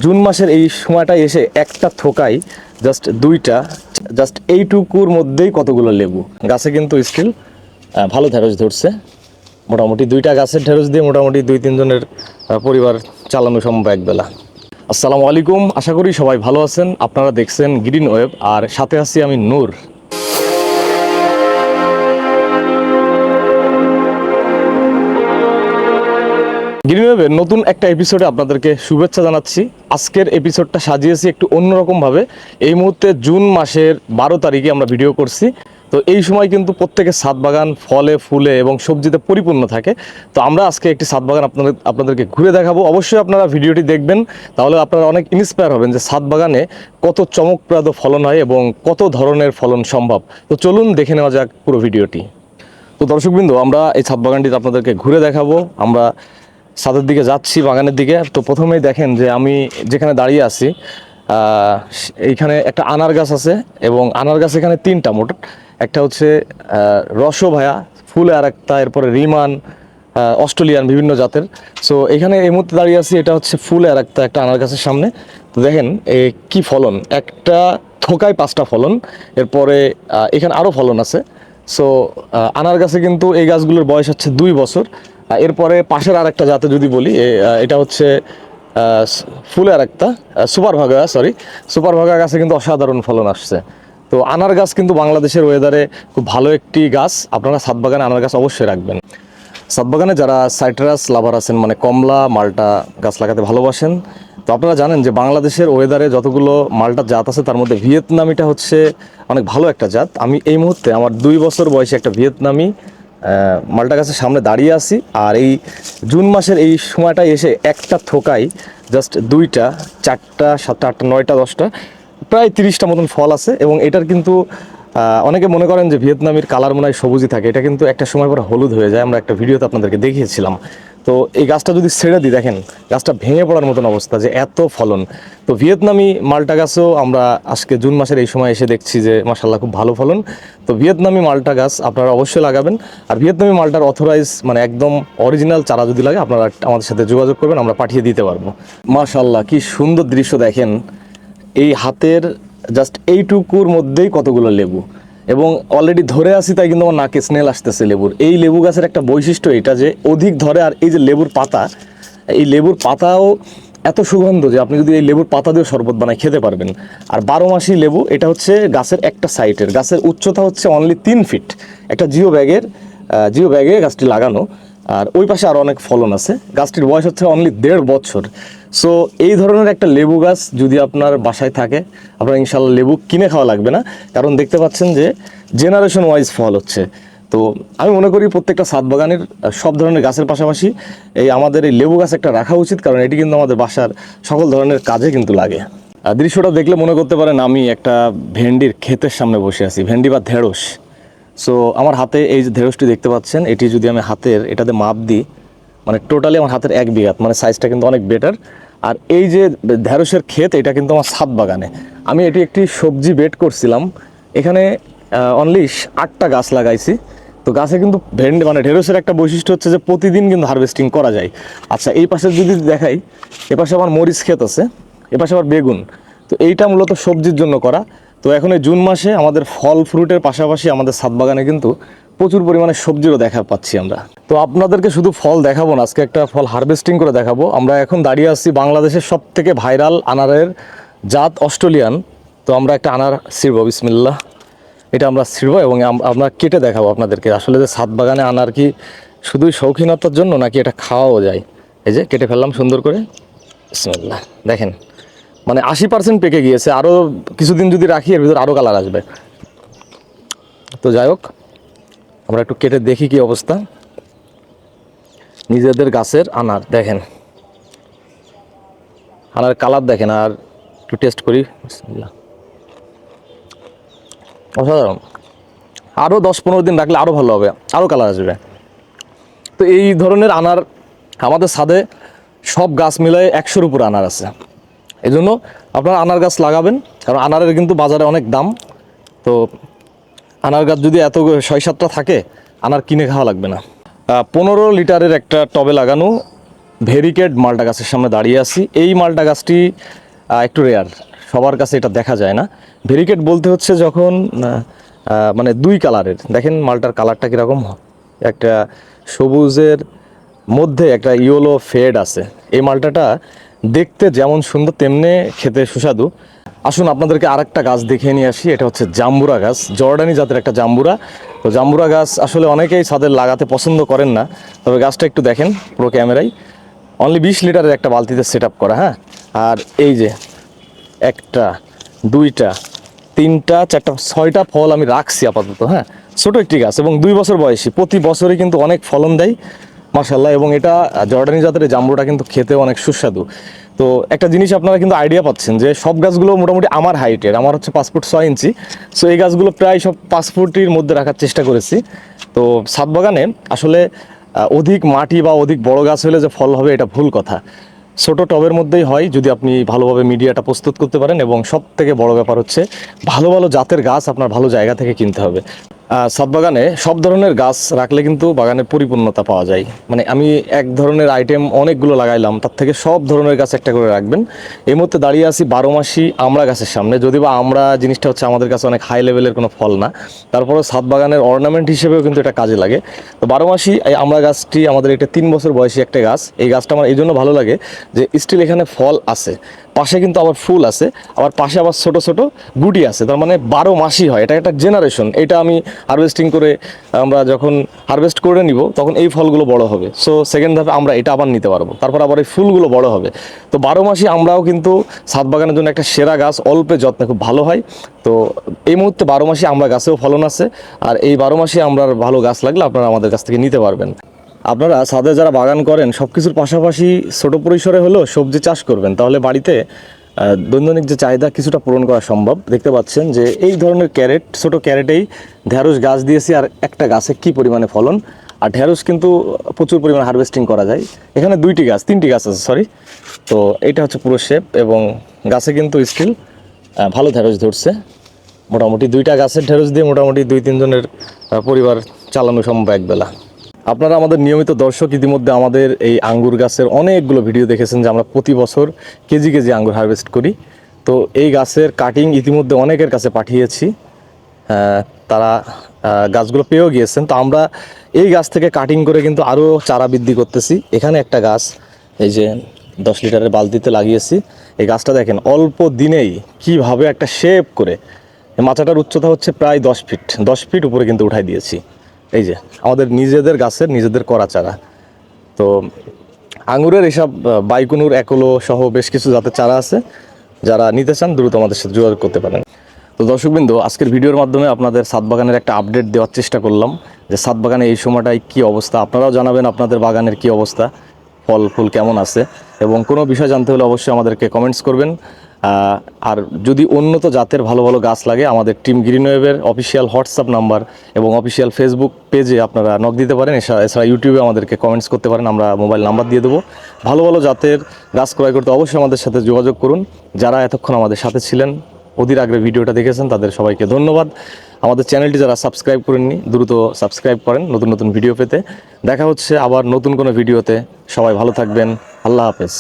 June মাসের এই সময়টা এসে একটা থোকাই দুইটা এইটুকুর মধ্যেই কতগুলো লেবু গাছে কিন্তু স্টিল ভালো ঢেঁড়স ধরছে। মোটামুটি দুইটা গাছের ঢেঁড়স দিয়ে মোটামুটি 2-3 জনের পরিবার চালানো সম্ভব একবেলা। আসসালামু আলাইকুম, আশা করি সবাই ভালো আছেন। আপনারা দেখছেন গ্রিন ওয়েব, আর সাথে আছি আমি নূর। গ্রিন ওয়েবের নতুন একটা এপিসোডে আপনাদেরকে শুভেচ্ছা জানাচ্ছি। আজকের এপিসোডটা সাজিয়েছি একটু অন্যরকমভাবে। এই মুহূর্তে জুন মাসের 12 তারিখে আমরা ভিডিও করছি। তো এই সময় কিন্তু প্রত্যেকের ছাদ বাগান ফলে ফুলে এবং সবজিতে পরিপূর্ণ থাকে। তো আমরা আজকে একটি ছাদ বাগান আপনাদেরকে ঘুরে দেখাবো। অবশ্যই আপনারা ভিডিওটি দেখবেন, তাহলে আপনারা অনেক ইন্সপায়ার হবেন যে ছাদ বাগানে কত চমকপ্রদ ফলন হয় এবং কত ধরনের ফলন সম্ভব। তো চলুন দেখে নেওয়া যাক পুরো ভিডিওটি। তো দর্শকবৃন্দ, আমরা এই ছাদ বাগানটিতে আপনাদেরকে ঘুরে দেখাবো। আমরা ছাদের দিকে যাচ্ছি, বাগানের দিকে। তো প্রথমেই দেখেন যে আমি যেখানে দাঁড়িয়ে আছি, এইখানে একটা আনার গাছ আছে এবং আনার গাছ এখানে 3টা মোট। একটা হচ্ছে রসভায়া ফুলে, আর একটা এরপরে রিমান, অস্ট্রেলিয়ান বিভিন্ন জাতের। সো এখানে এই মুহূর্তে দাঁড়িয়ে আছি, এটা হচ্ছে ফুলে আর একটা আনার গাছের সামনে। তো দেখেন কি ফলন, একটা থোকায় 5টা ফলন। এরপরে এখানে আরও ফলন আছে। সো আনার গাছে কিন্তু এই গাছগুলোর বয়স হচ্ছে 2 বছর। এরপরে পাশের আর একটা জাতে যদি বলি, এটা হচ্ছে ফুলে আর একটা সুপার ভাগা গাছে কিন্তু অসাধারণ ফলন আসছে। তো আনার গাছ কিন্তু বাংলাদেশের ওয়েদারে খুব ভালো একটি গাছ। আপনারা ছাদ বাগানে আনার গাছ অবশ্যই রাখবেন। ছাদ বাগানে যারা সাইট্রাস লাভার আছেন, মানে কমলা মাল্টা গাছ লাগাতে ভালোবাসেন, তো আপনারা জানেন যে বাংলাদেশের ওয়েদারে যতগুলো মাল্টার জাত আছে তার মধ্যে ভিয়েতনামিটা হচ্ছে অনেক ভালো একটা জাত। আমি এই মুহূর্তে আমার 2 বছর বয়সে একটা ভিয়েতনামি মাল্টা গাছের সামনে দাঁড়িয়ে আছি। আর এই জুন মাসের এই সময়টা এসে একটা থোকাই 2টা 4টা 7টা 8টা 9টা 10টা প্রায় 30টা মতন ফল আছে। এবং এটার কিন্তু অনেকে মনে করেন যে ভিয়েতনামির কালার মনে হয় সবুজই থাকে, এটা কিন্তু একটা সময় পরে হলুদ হয়ে যায়। আমরা একটা ভিডিওতে আপনাদেরকে দেখিয়েছিলাম। তো এই গাছটা যদি ছেড়ে দিই, দেখেন গাছটা ভেঙে পড়ার মতন অবস্থা, যে এত ফলন। তো ভিয়েতনামি মাল্টা গাছও আমরা আজকে জুন মাসের এই সময় এসে দেখছি যে মাশাআল্লাহ খুব ভালো ফলন। তো ভিয়েতনামি মাল্টা গাছ আপনারা অবশ্যই লাগাবেন। আর ভিয়েতনামি মাল্টার অথরাইজ মানে একদম অরিজিনাল চারা যদি লাগে, আপনারা আমাদের সাথে যোগাযোগ করবেন, আমরা পাঠিয়ে দিতে পারবো। মাশাআল্লাহ কি সুন্দর দৃশ্য দেখেন। এই হাতের এইটুকুর মধ্যেই কতগুলো লেবু, এবং অলরেডি ধরে আসি, তাই কিন্তু আমার নাকে স্মেল আসতেছে লেবুর। এই লেবু গাছের একটা বৈশিষ্ট্য এটা যে অধিক ধরে। আর এই যে লেবুর পাতা, এই লেবুর পাতাও এত সুগন্ধ যে আপনি যদি এই লেবুর পাতা দিয়ে শরবত বানায় খেতে পারবেন। আর 12 মাসি লেবু। এটা হচ্ছে গাছের একটা সাইটের, গাছের উচ্চতা হচ্ছে অনলি 3 ফিট। একটা জিও ব্যাগে গাছটি লাগানো। আর ওই পাশে আরও অনেক ফলন আছে। গাছটির বয়স হচ্ছে অনলি 1.5 বছর। সো এই ধরনের একটা লেবু গাছ যদি আপনার বাসায় থাকে, আপনার ইনশাল্লাহ লেবু কিনে খাওয়া লাগবে না। কারণ দেখতে পাচ্ছেন যে জেনারেশন ওয়াইজ ফল হচ্ছে। তো আমি মনে করি প্রত্যেকটা ছাদ বাগানের সব ধরনের গাছের পাশাপাশি আমাদের এই লেবু গাছ একটা রাখা উচিত, কারণ এটি কিন্তু আমাদের বাসার সকল ধরনের কাজে কিন্তু লাগে। দৃশ্যটা দেখলে মনে করতে পারেন আমি একটা ভেন্ডির ক্ষেতের সামনে বসে আছি, ভেন্ডি বা ঢেঁড়স। সো আমার হাতে এই যে ঢেঁড়সটি দেখতে পাচ্ছেন, এটি যদি আমি এটাতে মাপ দিই, মানে টোটালি আমার হাতের 1 বিঘা, মানে সাইজটা কিন্তু অনেক বেটার। আর এই যে ঢেঁড়সের ক্ষেত, এটা কিন্তু আমার ছাদ বাগানে। আমি এটি একটি সবজি বেড করছিলাম। এখানে অনলি 8টা গাছ লাগাইছি। তো গাছে কিন্তু মানে ঢেঁড়সের একটা বৈশিষ্ট্য হচ্ছে যে প্রতিদিন কিন্তু হারভেস্টিং করা যায়। আচ্ছা, এই পাশে যদি দেখাই, এপাশে আমার মরিচ ক্ষেত আছে, এপাশে আবার বেগুন। তো এইটা মূলত সবজির জন্য করা। তো এখন এই জুন মাসে আমাদের ফল ফ্রুটের পাশাপাশি আমাদের ছাদ বাগানে কিন্তু প্রচুর পরিমাণে সবজিরও দেখা পাচ্ছি আমরা। তো আপনাদেরকে শুধু ফল দেখাবো না, আজকে একটা ফল হারভেস্টিং করে দেখাবো। আমরা এখন দাঁড়িয়ে আছি বাংলাদেশের সবথেকে ভাইরাল আনারের জাত অস্ট্রেলিয়ান। তো আমরা একটা আনার ছিড়বো, বিসমিল্লাহ। এটা আমরা ছিড়বো এবং আমরা কেটে দেখাবো আপনাদেরকে আসলে যে ছাদ বাগানে আনার কি শুধুই শৌখিনতার জন্য নাকি এটা খাওয়াও যায়। এই যে কেটে ফেললাম সুন্দর করে, বিসমিল্লাহ। দেখেন মানে 80% পেকে গিয়েছে, আরও কিছুদিন যদি রাখি এর ভিতর আরও কালার আসবে। তো যাই হোক, আমরা একটু কেটে দেখি কি অবস্থা। নিজেদের গাছের আনার দেখেন, আনার কালার দেখেন। আর একটু টেস্ট করি, বিসমিল্লাহ। অসাধারণ। আরও 10-15 দিন রাখলে আরও ভালো হবে, আরও কালার আসবে। তো এই ধরনের আনার আমাদের ছাদে সব গাছ মিলায় 100-র উপরে আনার আছে। এই জন্য আপনারা আনার গাছ লাগাবেন, কারণ আনারের কিন্তু বাজারে অনেক দাম। তো আনার গাছ যদি এত 6-7টা থাকে, আনার কিনে খাওয়া লাগবে না। 15 লিটারের একটা টবে লাগানো ভেরিকেড মালটা গাছের সামনে দাঁড়িয়ে আছি। এই মালটা গাছটি একটু রেয়ার, সবার কাছে এটা দেখা যায় না। ভেরিকেড বলতে হচ্ছে যখন মানে দুই কালারের, দেখেন মালটার কালারটা কীরকম, একটা সবুজের মধ্যে একটা ইয়েলো ফেড আছে। এই মালটাটা দেখতে যেমন সুন্দর তেমনি খেতে সুস্বাদু। আসুন আপনাদেরকে আরেকটা গাছ দেখিয়ে নিয়ে আসি। এটা হচ্ছে জাম্বুরা গাছ, জর্ডানি জাতের একটা জাম্বুরা। তো জাম্বুরা গাছ আসলে অনেকেই ছাদে লাগাতে পছন্দ করেন না, তবে গাছটা একটু দেখেন পুরো ক্যামেরায়, অনলি 20 লিটারের একটা বালতিতে সেট আপ করা। হ্যাঁ, আর এই যে একটা, দুইটা, তিনটা, চারটা, 6টা ফল আমি রাখছি আপাতত। হ্যাঁ, ছোট একটি গাছ এবং 2 বছর বয়সী, প্রতি বছরই কিন্তু অনেক ফলন দেয় মাশাল্লাহ। এবং এটা জর্ডানি জাতের এই জাম্বুটা কিন্তু খেতেও অনেক সুস্বাদু। তো একটা জিনিস আপনারা কিন্তু আইডিয়া পাচ্ছেন যে সব গাছগুলো মোটামুটি আমার হাইটের, আমার হচ্ছে 5 ফুট 6 ইঞ্চি। সো এই গাছগুলো প্রায় সব 5 ফুটের মধ্যে রাখার চেষ্টা করেছি। তো ছাদ বাগানে আসলে অধিক মাটি বা অধিক বড় গাছ হলে যে ফল হবে এটা ভুল কথা। ছোট টবের মধ্যেই হয় যদি আপনি ভালোভাবে মিডিয়াটা প্রস্তুত করতে পারেন। এবং সব থেকে বড় ব্যাপার হচ্ছে ভালো ভালো জাতের গাছ আপনার ভালো জায়গা থেকে কিনতে হবে। ছাদ বাগানে সব ধরনের গাছ রাখলে কিন্তু বাগানের পরিপূর্ণতা পাওয়া যায়। মানে আমি এক ধরনের আইটেম অনেকগুলো লাগাইলাম, তার থেকে সব ধরনের গাছ একটা করে রাখবেন। এই মুহূর্তে দাঁড়িয়ে আছি 12 মাসি আমড়া গাছের সামনে, যদি বা আমরা জিনিসটা হচ্ছে আমাদের কাছে অনেক হাই লেভেলের কোনো ফল না, তারপরেও ছাদ বাগানের অর্নামেন্ট হিসেবেও কিন্তু এটা কাজে লাগে। তো 12 মাসি এই আমড়া গাছটি আমাদের এটা 3 বছর বয়সী একটা গাছ। এই গাছটা আমার এই জন্য ভালো লাগে যে স্টিল এখানে ফল আছে, পাশে কিন্তু আবার ফুল আছে, আবার পাশে আবার ছোট ছোট গুটি আছে, তার মানে 12 মাসই হয়। এটা একটা জেনারেশন। এটা আমি হারভেস্টিং করে, আমরা যখন হারভেস্ট করে নিব তখন এই ফলগুলো বড় হবে। সো সেকেন্ড ধাপে আমরা এটা আবার নিতে পারবো, তারপর আবার এই ফুলগুলো বড় হবে। তো 12 মাসই আমরাও কিন্তু ছাদ বাগানের জন্য একটা সেরা গাছ, অল্পে যত্নে খুব ভালো হয়। তো এই মুহূর্তে 12 মাসই আমড়া গাছেও ফলন আছে। আর এই 12 মাসই আমড়ার ভালো গাছ লাগলে আপনারা আমাদের কাছ থেকে নিতে পারবেন। আপনারা ছাদে যারা বাগান করেন সব কিছুর পাশাপাশি ছোট পরিসরে হলেও সবজি চাষ করবেন, তাহলে বাড়িতে দৈনন্দিন যে চাহিদা কিছুটা পূরণ করা সম্ভব। দেখতে পাচ্ছেন যে এই ধরনের ক্যারেট, ছোট ক্যারেটেই ঢেঁড়স গাছ দিয়েছি, আর একটা গাছে কি পরিমাণে ফলন। আর ঢেঁড়স কিন্তু প্রচুর পরিমাণে হারভেস্টিং করা যায়। এখানে 3টি গাছ আছে, সরি। তো এটা হচ্ছে পুরো শেপ, এবং গাছে কিন্তু স্টিল ভালো ঢেঁড়স ধরছে। মোটামুটি 2টা গাছের ঢেঁড়স দিয়ে মোটামুটি 2-3 জনের পরিবার চালানো সম্ভব একবেলা। আপনারা আমাদের নিয়মিত দর্শক, ইতিমধ্যে আমাদের এই আঙ্গুর গাছের অনেকগুলো ভিডিও দেখেছেন যে আমরা প্রতি বছর কেজি কেজি আঙ্গুর হারভেস্ট করি। তো এই গাছের কাটিং ইতিমধ্যে অনেকের কাছে পাঠিয়েছি, তারা গাছগুলো পেয়েও গিয়েছেন। তো আমরা এই গাছ থেকে কাটিং করে কিন্তু আরও চারা বৃদ্ধি করতেছি। এখানে একটা গাছ এই যে 10 লিটারের বালতিতে লাগিয়েছি। এই গাছটা দেখেন অল্প দিনেই কিভাবে একটা শেপ করে, মাচাটার উচ্চতা হচ্ছে প্রায় 10 ফিট উপরে কিন্তু উঠাই দিয়েছি। এই যে আমাদের নিজেদের গাছের নিজেদের করা চারা। তো আঙুরের এসব বাইকুনুর, একলো সহ বেশ কিছু জাতের চারা আছে, যারা নিতে চান দ্রুত আমাদের সাথে যোগাযোগ করতে পারেন। তো দর্শকবৃন্দ, আজকের ভিডিওর মাধ্যমে আপনাদের ছাদ বাগানের একটা আপডেট দেওয়ার চেষ্টা করলাম যে ছাদ বাগানে এই সময়টায় কী অবস্থা। আপনারাও জানাবেন আপনাদের বাগানের কী অবস্থা, ফল ফুল কেমন আছে, এবং কোনো বিষয় জানতে হলে অবশ্যই আমাদেরকে কমেন্টস করবেন। আর যদি উন্নত জাতের ভালো ভালো গাছ লাগে, আমাদের টিম গ্রিনওয়েভের অফিসিয়াল হোয়াটসঅ্যাপ নাম্বার এবং অফিসিয়াল ফেসবুক পেজে আপনারা নক দিতে পারেন। এছাড়া ইউটিউবে আমাদেরকে কমেন্টস করতে পারেন, আমরা মোবাইল নাম্বার দিয়ে দেবো। ভালো ভালো জাতের গাছ ক্রয় করতে অবশ্যই আমাদের সাথে যোগাযোগ করুন। যারা এতক্ষণ আমাদের সাথে ছিলেন, অধীর আগ্রহে ভিডিওটা দেখেছেন, তাদের সবাইকে ধন্যবাদ। আমাদের চ্যানেলটি যারা সাবস্ক্রাইব করেননি, দ্রুত সাবস্ক্রাইব করেন নতুন নতুন ভিডিও পেতে। দেখা হচ্ছে আবার নতুন কোনো ভিডিওতে। সবাই ভালো থাকবেন। আল্লাহ হাফেজ।